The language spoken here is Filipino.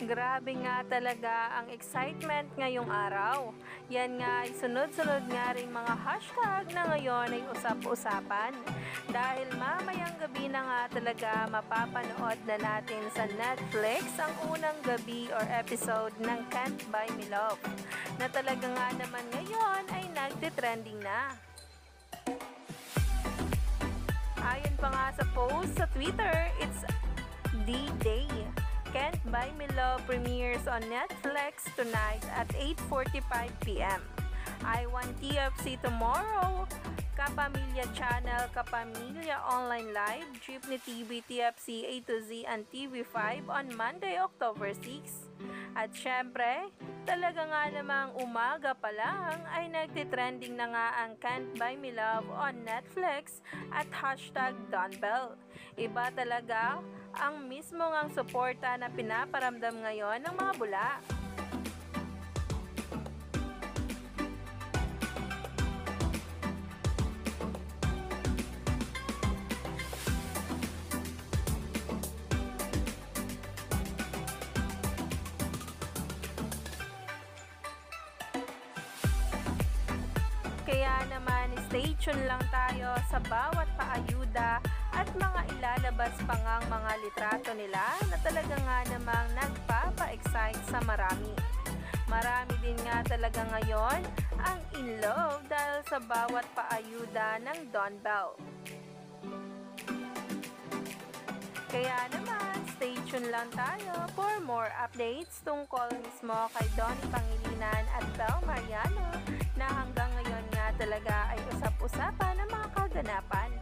Grabe nga talaga ang excitement ngayong araw. Yan nga ay sunod-sunod nga rin mga hashtag na ngayon ay usap-usapan. Dahil mamayang gabi na nga talaga mapapanood na natin sa Netflix ang unang gabi or episode ng Can't Buy Me Love. Na talaga nga naman ngayon ay nagtitrending na. Ayon pa nga sa post sa Twitter, it's D-Day. Can't Buy Me Love premieres on Netflix tonight at 8:45 p.m. I Want TFC tomorrow, Kapamilya Channel, Kapamilya Online Live, Jeepney TV, TFC A to Z and TV5 on Monday, October 6. At syempre, talaga nga namang umaga pa lang ay nagtitrending na nga ang Can't Buy Me Love on Netflix at hashtag Donbell. Iba talaga ang mismo ngang suporta na pinaparamdam ngayon ng mga bula. Kaya naman, stay tuned lang tayo sa bawat paayuda at mga ilalabas pa ngang mga litrato nila na talaga nga namang nagpapa-excite sa marami. Marami din nga talaga ngayon ang in love dahil sa bawat paayuda ng Donbell. Kaya naman, stay tuned lang tayo for more updates tungkol mismo kay Donnie Pangilinan at Bel Mariano na hanggang ngayon nga talaga ay usap-usapan ng mga kaganapan.